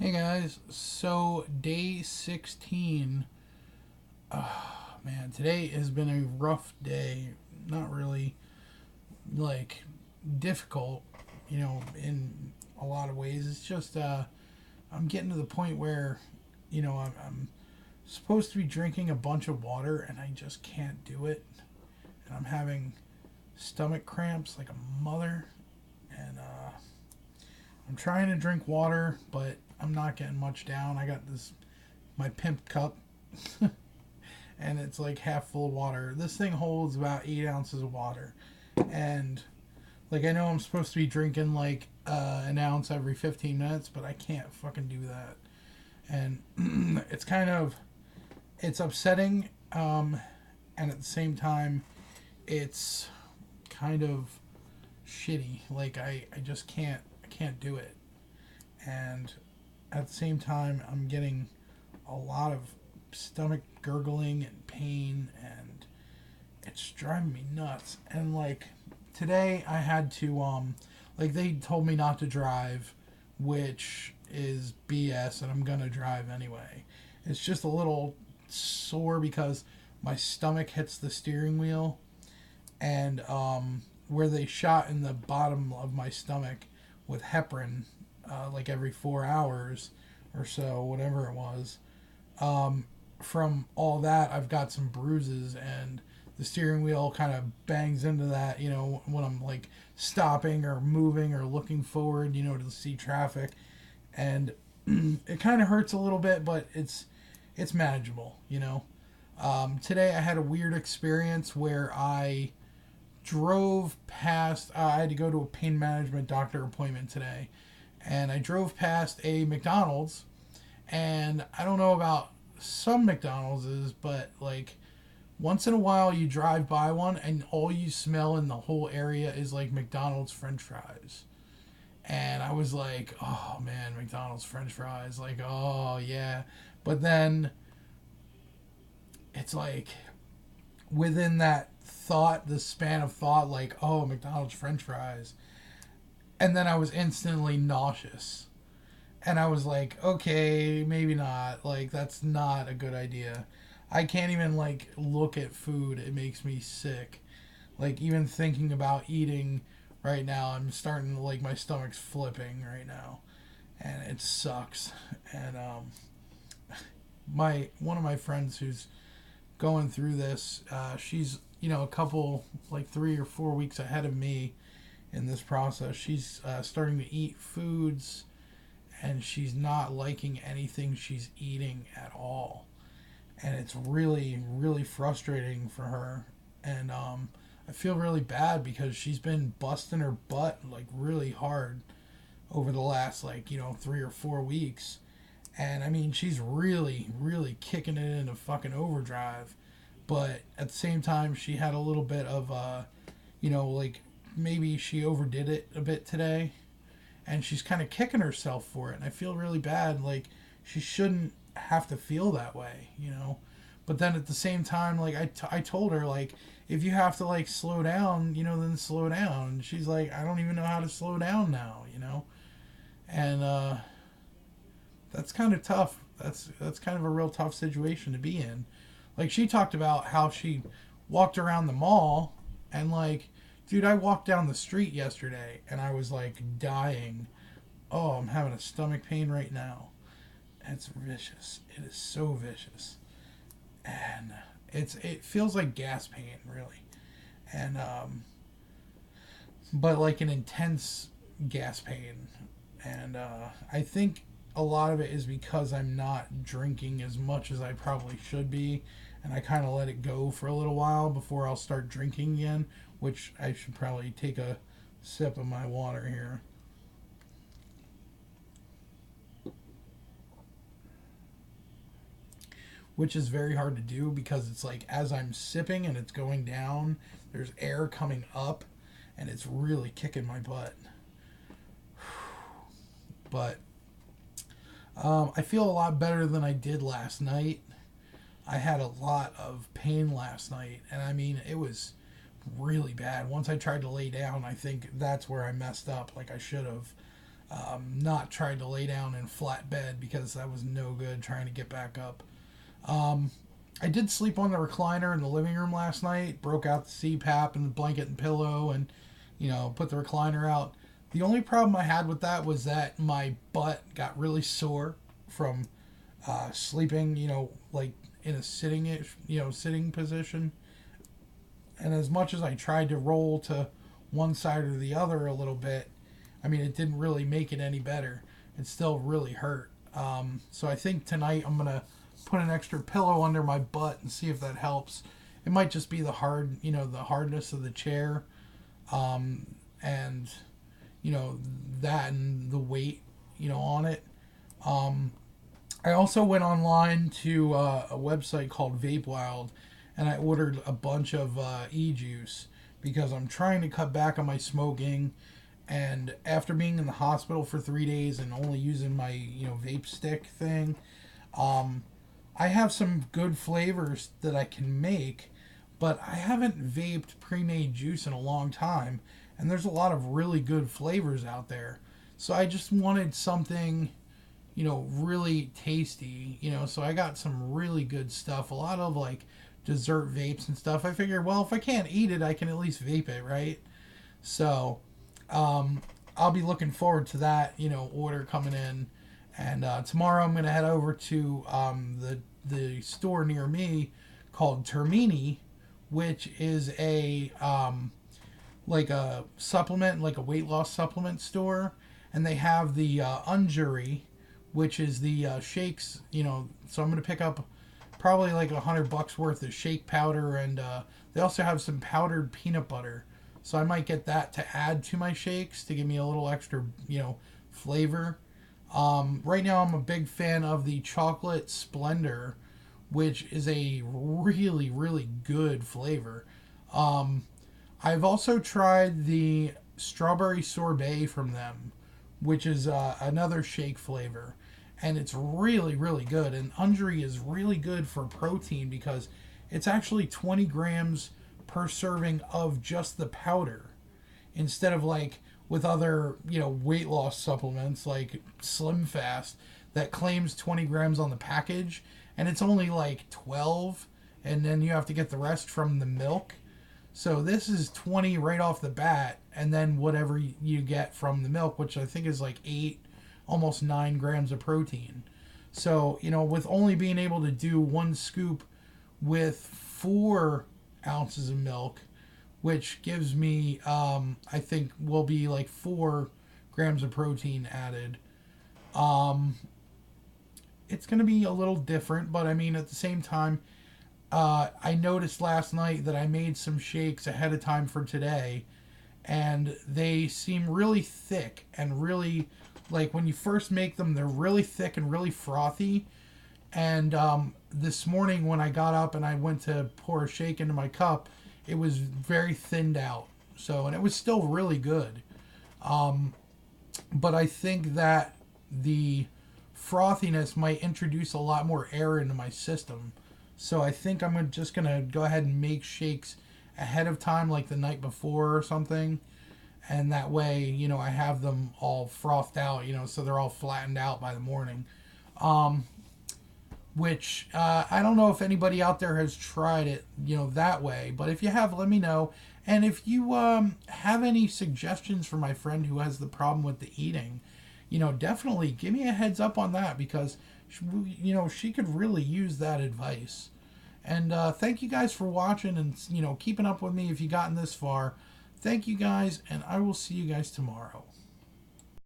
Hey guys, so day 16. Man, today has been a rough day. Not really like difficult, in a lot of ways. It's just I'm getting to the point where, I'm supposed to be drinking a bunch of water and I just can't do it. And I'm having stomach cramps like a mother. And I'm trying to drink water, but I'm not getting much down. I got my pimp cup and it's like half full of water. This thing holds about 8 ounces of water, and like I know I'm supposed to be drinking like an ounce every 15 minutes, but I can't fucking do that, and it's upsetting, and at the same time, it's kind of shitty. Like I just can't do it, and at the same time, I'm getting a lot of stomach gurgling and pain, and it's driving me nuts. And like today I had to like they told me not to drive, which is BS, and I'm going to drive anyway. It's just a little sore because my stomach hits the steering wheel, and where they shot in the bottom of my stomach with heparin, like every 4 hours or so, whatever it was. From all that, I've got some bruises, and the steering wheel kind of bangs into that, when I'm like stopping or moving or looking forward, to see traffic. And it kind of hurts a little bit, but it's manageable. Today I had a weird experience where I drove past, I had to go to a pain management doctor appointment today, and I drove past a McDonald's, and I don't know about some McDonald's, but like once in a while you drive by one and all you smell in the whole area is like McDonald's French fries. And I was like, oh man, McDonald's French fries. Like, oh yeah. But then it's like within that thought, the span of thought, like, oh, McDonald's French fries. And then I was instantly nauseous. And I was like, okay, maybe not. Like, that's not a good idea. I can't even, like, look at food. It makes me sick. Like, even thinking about eating right now, I'm starting to, like, my stomach's flipping right now. And it sucks. And, one of my friends who's going through this, she's, a couple, like, 3 or 4 weeks ahead of me in this process. She's starting to eat foods, and she's not liking anything she's eating at all, and it's really really frustrating for her. And I feel really bad because she's been busting her butt like really hard over the last, like, 3 or 4 weeks. And I mean, she's really really kicking it into fucking overdrive, but at the same time she had a little bit of like maybe she overdid it a bit today, and she's kind of kicking herself for it, and I feel really bad. Like, she shouldn't have to feel that way. But then at the same time, like, I told her, like, if you have to, like, slow down, then slow down. And she's like, I don't even know how to slow down now. And that's kind of tough. That's kind of a real tough situation to be in. Like, she talked about how she walked around the mall, and like, dude, I walked down the street yesterday and I was like dying. Oh, I'm having a stomach pain right now. It's vicious. It is so vicious. And it feels like gas pain, really. And but like an intense gas pain. And I think a lot of it is because I'm not drinking as much as I probably should be, and I kind of let it go for a little while before I'll start drinking again, which I should probably take a sip of my water here. Which is very hard to do because it's like as I'm sipping and it's going down, there's air coming up, and it's really kicking my butt. But I feel a lot better than I did last night. I had a lot of pain last night, and I mean, it was really bad. Once I tried to lay down, I think that's where I messed up. Like, I should have, not tried to lay down in flat bed because that was no good trying to get back up. Um, I did sleep on the recliner in the living room last night, broke out the CPAP and the blanket and pillow, and, put the recliner out. The only problem I had with that was that my butt got really sore from sleeping, like in a sitting position. And as much as I tried to roll to one side or the other a little bit, I mean, it didn't really make it any better. It still really hurt. So I think tonight I'm gonna put an extra pillow under my butt and see if that helps. It might just be the hardness of the chair, and that and the weight, on it. I also went online to a website called Vape Wild, and I ordered a bunch of e-juice because I'm trying to cut back on my smoking. And after being in the hospital for 3 days and only using my vape stick thing, I have some good flavors that I can make, but I haven't vaped pre-made juice in a long time, and there's a lot of really good flavors out there. So I just wanted something, really tasty, so I got some really good stuff, a lot of like dessert vapes and stuff. I figured, well, if I can't eat it, I can at least vape it, right? So, I'll be looking forward to that, order coming in. And tomorrow I'm going to head over to the store near me called Termini, which is a like a supplement, like a weight loss supplement store. And they have the Unjury, which is the shakes, so I'm going to pick up probably like $100 worth of shake powder. And they also have some powdered peanut butter. So I might get that to add to my shakes to give me a little extra, flavor. Right now I'm a big fan of the Chocolate Splendor, which is a really, really good flavor. I've also tried the Strawberry Sorbet from them, which is another shake flavor. And it's really, really good. And Unjury is really good for protein because it's actually 20 grams per serving of just the powder, instead of like with other weight loss supplements like Slim Fast that claims 20 grams on the package and it's only like 12, and then you have to get the rest from the milk. So this is 20 right off the bat, and then whatever you get from the milk, which I think is like 8, almost 9 grams of protein. So with only being able to do one scoop with 4 ounces of milk, which gives me I think will be like 4 grams of protein added. It's going to be a little different, but I mean at the same time, I noticed last night that I made some shakes ahead of time for today, and they seem really thick and really, like when you first make them, they're really thick and really frothy. And this morning when I got up and I went to pour a shake into my cup, it was very thinned out. So, and it was still really good. But I think that the frothiness might introduce a lot more air into my system. So I think I'm just going to go ahead and make shakes ahead of time, like the night before or something. And that way, I have them all frothed out, so they're all flattened out by the morning. Which I don't know if anybody out there has tried it, that way. But if you have, let me know. And if you have any suggestions for my friend who has the problem with the eating, definitely give me a heads up on that, because, she could really use that advice. And thank you guys for watching and, keeping up with me if you've gotten this far. Thank you guys, and I will see you guys tomorrow.